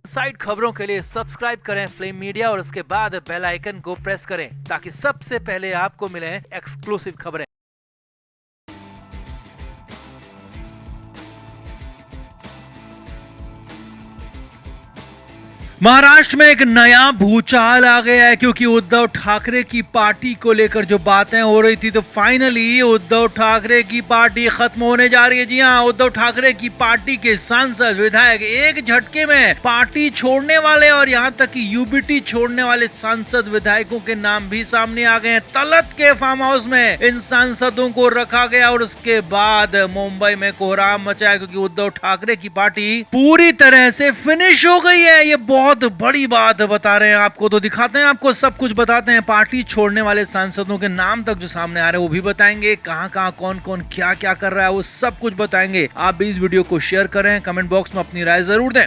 Side खबरों के लिए सब्सक्राइब करें फ्लेम मीडिया और उसके बाद बेल आइकन को प्रेस करें ताकि सबसे पहले आपको मिले एक्सक्लूसिव खबरें। महाराष्ट्र में एक नया भूचाल आ गया है क्योंकि उद्धव ठाकरे की पार्टी को लेकर जो बातें हो रही थी तो फाइनली उद्धव ठाकरे की पार्टी खत्म होने जा रही है। जी हाँ, उद्धव ठाकरे की पार्टी के सांसद विधायक एक झटके में पार्टी छोड़ने वाले और यहाँ तक कि यूबीटी छोड़ने वाले सांसद विधायकों के नाम भी सामने आ गए हैं। तलत के फार्म हाउस में इन सांसदों को रखा गया और उसके बाद मुंबई में कोहराम मचा क्योंकि उद्धव ठाकरे की पार्टी पूरी तरह से फिनिश हो गई है। ये बहुत बड़ी बात बता रहे हैं आपको, तो दिखाते हैं आपको, सब कुछ बताते हैं। पार्टी छोड़ने वाले सांसदों के नाम तक जो सामने आ रहे हैं वो भी बताएंगे, कहां कहां कौन कौन क्या क्या कर रहा है वो सब कुछ बताएंगे। आप भी इस वीडियो को शेयर करें, कमेंट बॉक्स में अपनी राय जरूर दें।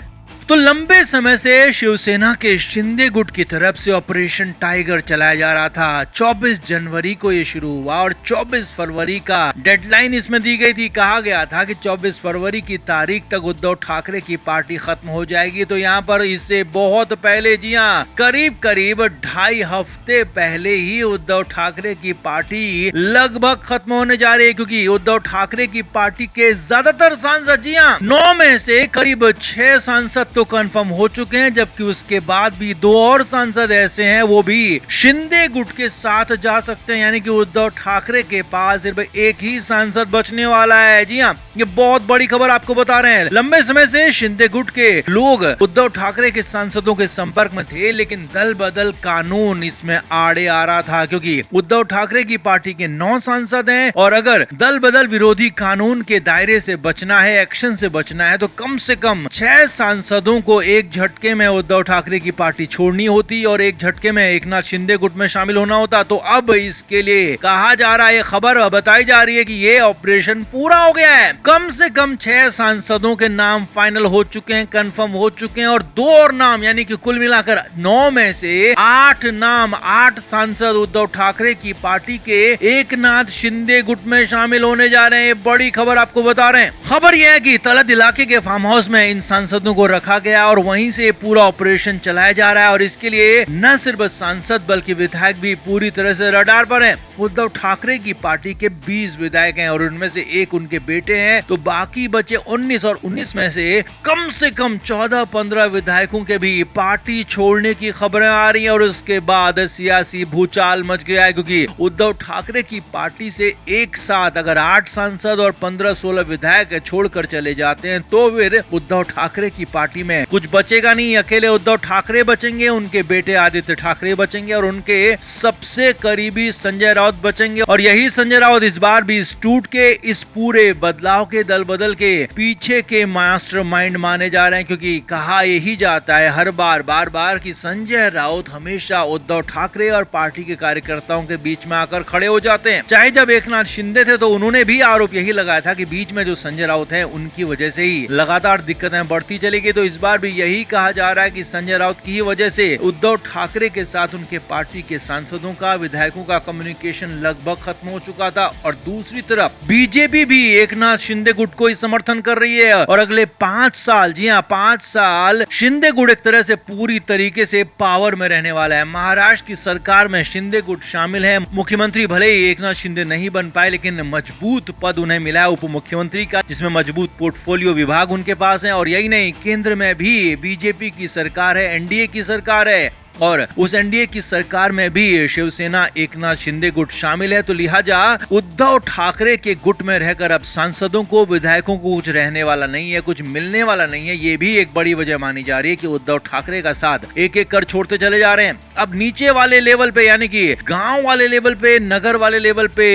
तो लंबे समय से शिवसेना के शिंदे गुट की तरफ से ऑपरेशन टाइगर चलाया जा रहा था। 24 जनवरी को ये शुरू हुआ और 24 फरवरी का डेडलाइन इसमें दी गई थी। कहा गया था कि 24 फरवरी की तारीख तक उद्धव ठाकरे की पार्टी खत्म हो जाएगी। तो यहाँ पर इससे बहुत पहले, जी हाँ, करीब 2.5 हफ्ते पहले ही उद्धव ठाकरे की पार्टी लगभग खत्म होने जा रही है क्योंकि उद्धव ठाकरे की पार्टी के ज्यादातर सांसद, जी हाँ, 9 में से करीब 6 सांसद तो कंफर्म हो चुके हैं, जबकि उसके बाद भी 2 और सांसद ऐसे हैं वो भी शिंदे गुट के साथ जा सकते हैं। यानी कि उद्धव ठाकरे के पास सिर्फ एक ही सांसद बचने वाला है। जी हाँ, ये बहुत बड़ी खबर आपको बता रहे हैं। लंबे समय से शिंदे गुट के लोग उद्धव ठाकरे के सांसदों के संपर्क में थे, लेकिन दल बदल कानून इसमें आड़े आ रहा था क्योंकि उद्धव ठाकरे की पार्टी के 9 सांसद हैं और अगर दल बदल विरोधी कानून के दायरे से बचना है, एक्शन से बचना है, तो कम से कम 6 सांसदों को एक झटके में उद्धव ठाकरे की पार्टी छोड़नी होती और एक झटके में एकनाथ शिंदे गुट में शामिल होना होता। तो अब इसके लिए कहा जा रहा है, खबर बताई जा रही है कि ये ऑपरेशन पूरा हो गया है। कम से कम 6 सांसदों के नाम फाइनल हो चुके हैं, कंफर्म हो चुके हैं और 2 और नाम, यानी कि कुल मिलाकर 9 में से 8 नाम, 8 सांसद उद्धव ठाकरे की पार्टी के एकनाथ शिंदे गुट में शामिल होने जा रहे हैं। बड़ी खबर आपको बता रहे हैं। खबर यह है कि तलत इलाके के फार्म हाउस में इन सांसदों को रखा गया और वहीं से पूरा ऑपरेशन चलाया जा रहा है और इसके लिए न सिर्फ सांसद बल्कि विधायक भी पूरी तरह से रडार पर हैं। उद्धव ठाकरे की पार्टी के 20 विधायक हैं और उनमें से एक उनके बेटे हैं, तो बाकी बचे 19 और 19 में से कम 14-15 विधायकों के भी पार्टी छोड़ने की खबरें आ रही हैं और उसके बाद सियासी भूचाल मच गया है क्योंकि उद्धव ठाकरे की पार्टी से एक साथ अगर 8 सांसद और 15-16 विधायक छोड़कर चले जाते हैं तो फिर उद्धव ठाकरे की पार्टी में कुछ बचेगा नहीं। अकेले उद्धव ठाकरे बचेंगे, उनके बेटे आदित्य ठाकरे बचेंगे और उनके सबसे करीबी संजय राउत बचेंगे और यही संजय राउत इस बार भी इस टूट के, इस पूरे बदलाव के, दल बदल के पीछे के मास्टरमाइंड माने जा रहे हैं क्योंकि कहा यही जाता है हर बार बार कि संजय राउत हमेशा उद्धव ठाकरे और पार्टी के कार्यकर्ताओं के बीच में आकर खड़े हो जाते हैं। चाहे जब एकनाथ शिंदे थे तो उन्होंने भी आरोप यही लगाया था कि बीच में जो संजय राउत है उनकी वजह से ही लगातार दिक्कतें बढ़ती चली गई। तो इस बार भी यही कहा जा रहा है कि संजय राउत की ही वजह से उद्धव ठाकरे के साथ उनके पार्टी के सांसदों का, विधायकों का कम्युनिकेशन लगभग खत्म हो चुका था और दूसरी तरफ बीजेपी भी एकनाथ शिंदे गुट को ही समर्थन कर रही है और अगले 5 साल, जी हाँ 5 साल शिंदे गुट एक तरह से पूरी तरीके से पावर में रहने वाला है। महाराष्ट्र की सरकार में शिंदे गुट शामिल है। मुख्यमंत्री भले ही एकनाथ शिंदे नहीं बन पाए लेकिन मजबूत पद उन्हें मिला है उप मुख्यमंत्री का, जिसमें मजबूत पोर्टफोलियो विभाग उनके पास है और यही नहीं, केंद्र में भी बीजेपी की सरकार है, एनडीए की सरकार है और उस एनडीए की सरकार में भी शिवसेना एकनाथ शिंदे गुट शामिल है। तो लिहाजा उद्धव ठाकरे के गुट में रहकर अब सांसदों को, विधायकों को कुछ रहने वाला नहीं है, कुछ मिलने वाला नहीं है। ये भी एक बड़ी वजह मानी जा रही है कि उद्धव ठाकरे का साथ एक एक कर छोड़ते चले जा रहे हैं। अब नीचे वाले लेवल पे, यानी कि गांव वाले लेवल पे, नगर वाले लेवल पे,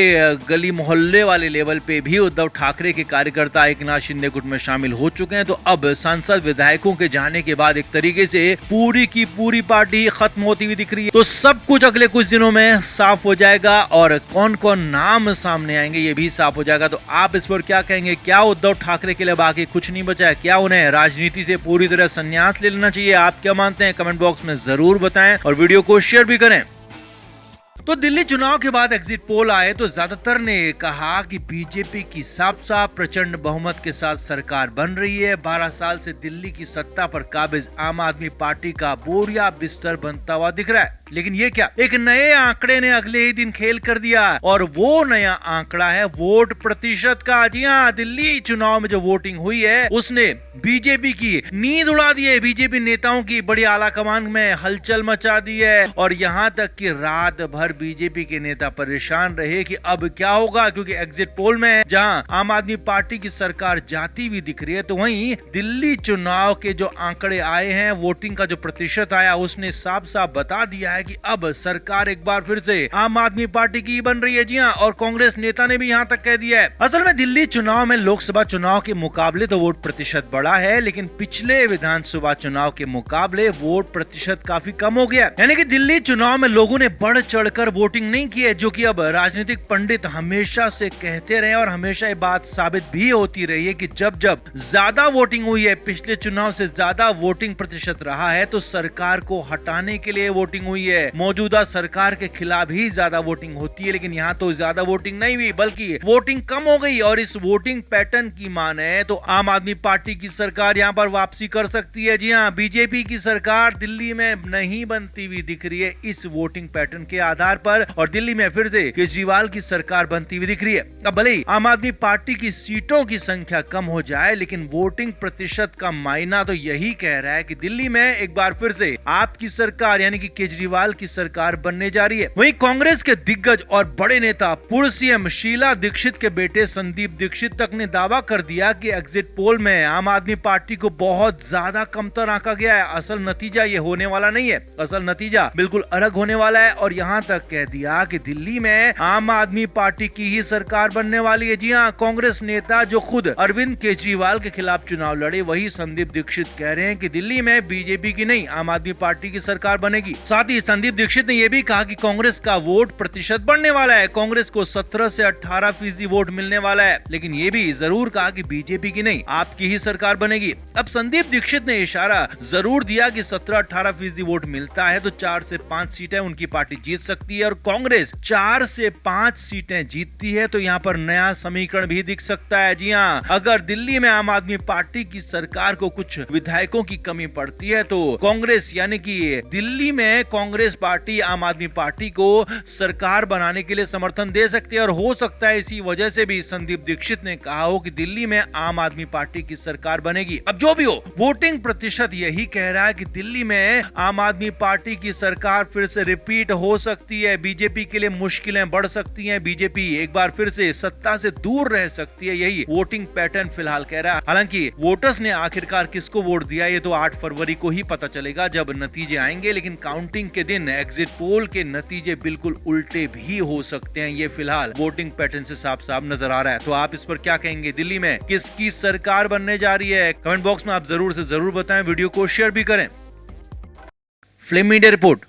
गली मोहल्ले वाले लेवल पे भी उद्धव ठाकरे के कार्यकर्ता एकनाथ शिंदे गुट में शामिल हो चुके हैं। तो अब सांसद विधायकों के जाने के बाद एक तरीके से पूरी की पूरी पार्टी खत्म होती हुई दिख रही है। तो सब कुछ अगले कुछ दिनों में साफ हो जाएगा और कौन कौन नाम सामने आएंगे ये भी साफ हो जाएगा। तो आप इस पर क्या कहेंगे? क्या उद्धव ठाकरे के लिए बाकी कुछ नहीं बचा है? क्या उन्हें राजनीति से पूरी तरह संन्यास ले लेना चाहिए? आप क्या मानते हैं? कमेंट बॉक्स में जरूर बताएं और वीडियो को शेयर भी करें। तो दिल्ली चुनाव के बाद एग्जिट पोल आए तो ज्यादातर ने कहा कि बीजेपी की साफ साफ प्रचंड बहुमत के साथ सरकार बन रही है। 12 साल से दिल्ली की सत्ता पर काबिज आम आदमी पार्टी का बोरिया बिस्तर बनता हुआ दिख रहा है। लेकिन ये क्या, एक नए आंकड़े ने अगले ही दिन खेल कर दिया और वो नया आंकड़ा है वोट प्रतिशत का। जी हाँ, दिल्ली चुनाव में जो वोटिंग हुई है उसने बीजेपी की नींद उड़ा दी है। बीजेपी नेताओं की बड़ी आला कमान में हलचल मचा दी है और यहाँ तक कि रात भर बीजेपी के नेता परेशान रहे कि अब क्या होगा, क्योंकि एग्जिट पोल में जहां आम आदमी पार्टी की सरकार जाती हुई दिख रही है, तो वहीं दिल्ली चुनाव के जो आंकड़े आए हैं, वोटिंग का जो प्रतिशत आया, उसने साफ साफ बता दिया है कि अब सरकार एक बार फिर से आम आदमी पार्टी की बन रही है। जी हाँ, और कांग्रेस नेता ने भी यहाँ तक कह दिया है। असल में दिल्ली चुनाव में लोकसभा चुनाव के मुकाबले तो वोट प्रतिशत बढ़ा है, लेकिन पिछले विधानसभा चुनाव के मुकाबले वोट प्रतिशत काफी कम हो गया। यानी कि दिल्ली चुनाव में लोगों ने बढ़ चढ़कर वोटिंग नहीं की है, जो कि अब राजनीतिक पंडित हमेशा से कहते रहे और हमेशा ये बात साबित भी होती रही है कि जब जब ज्यादा वोटिंग हुई है, पिछले चुनाव से ज्यादा वोटिंग प्रतिशत रहा है, तो सरकार को हटाने के लिए वोटिंग हुई है। मौजूदा सरकार के खिलाफ ही ज्यादा वोटिंग होती है, लेकिन यहाँ तो ज्यादा वोटिंग नहीं हुई बल्कि वोटिंग कम हो गई। और इस वोटिंग पैटर्न की माने तो आम आदमी पार्टी की सरकार यहाँ पर वापसी कर सकती है। जी हाँ, बीजेपी की सरकार दिल्ली में नहीं बनती हुई दिख रही है इस वोटिंग पैटर्न के आधार पर, और दिल्ली में फिर से केजरीवाल की सरकार बनती हुई दिख रही है। अब भले ही आम आदमी पार्टी की सीटों की संख्या कम हो जाए, लेकिन वोटिंग प्रतिशत का मायना तो यही कह रहा है कि दिल्ली में एक बार फिर से आपकी सरकार यानी कि केजरीवाल की सरकार बनने जा रही है। वहीं कांग्रेस के दिग्गज और बड़े नेता पूर्व सीएम शीला दीक्षित के बेटे संदीप दीक्षित तक ने दावा कर दिया कि एग्जिट पोल में आम आदमी पार्टी को बहुत ज्यादा कमतर आंका गया है। असल नतीजा ये होने वाला नहीं है, असल नतीजा बिल्कुल अलग होने वाला है। और यहाँ तक कह दिया कि दिल्ली में आम आदमी पार्टी की ही सरकार बनने वाली है। जी हाँ, कांग्रेस नेता जो खुद अरविंद केजरीवाल के खिलाफ चुनाव लड़े, वही संदीप दीक्षित कह रहे हैं कि दिल्ली में बीजेपी की नहीं आम आदमी पार्टी की सरकार बनेगी। साथ ही संदीप दीक्षित ने यह भी कहा कि कांग्रेस का वोट प्रतिशत बढ़ने वाला है, कांग्रेस को 17 से 18% वोट मिलने वाला है, लेकिन ये भी जरूर कहा कि बीजेपी की नहीं आपकी ही सरकार बनेगी। अब संदीप दीक्षित ने इशारा जरूर दिया कि 17-18% वोट मिलता है तो 4 से 5 सीटें उनकी पार्टी जीत सकती है, और कांग्रेस 4 से 5 सीटें जीतती है तो यहाँ पर नया समीकरण भी दिख सकता है। जी हाँ, अगर दिल्ली में आम आदमी पार्टी की सरकार को कुछ विधायकों की कमी पड़ती है तो कांग्रेस यानी कि दिल्ली में कांग्रेस पार्टी आम आदमी पार्टी को सरकार बनाने के लिए समर्थन दे सकती है, और हो सकता है इसी वजह से भी संदीप दीक्षित ने कहा हो कि दिल्ली में आम आदमी पार्टी की सरकार बनेगी। अब जो भी हो, वोटिंग प्रतिशत यही कह रहा है कि दिल्ली में आम आदमी पार्टी की सरकार फिर से रिपीट हो सकती है। बीजेपी के लिए मुश्किलें बढ़ सकती हैं, बीजेपी एक बार फिर से सत्ता से दूर रह सकती है, यही वोटिंग पैटर्न फिलहाल कह रहा है। हालांकि वोटर्स ने आखिरकार किसको वोट दिया ये तो 8 फरवरी को ही पता चलेगा जब नतीजे आएंगे, लेकिन काउंटिंग के दिन एग्जिट पोल के नतीजे बिल्कुल उल्टे भी हो सकते हैं। ये फिलहाल वोटिंग पैटर्न से साफ साफ नजर आ रहा है। तो आप इस पर क्या कहेंगे, दिल्ली में किसकी सरकार बनने जा रही है? कमेंट बॉक्स में आप जरूर से जरूर बताएं, वीडियो को शेयर भी करें। Flame media report.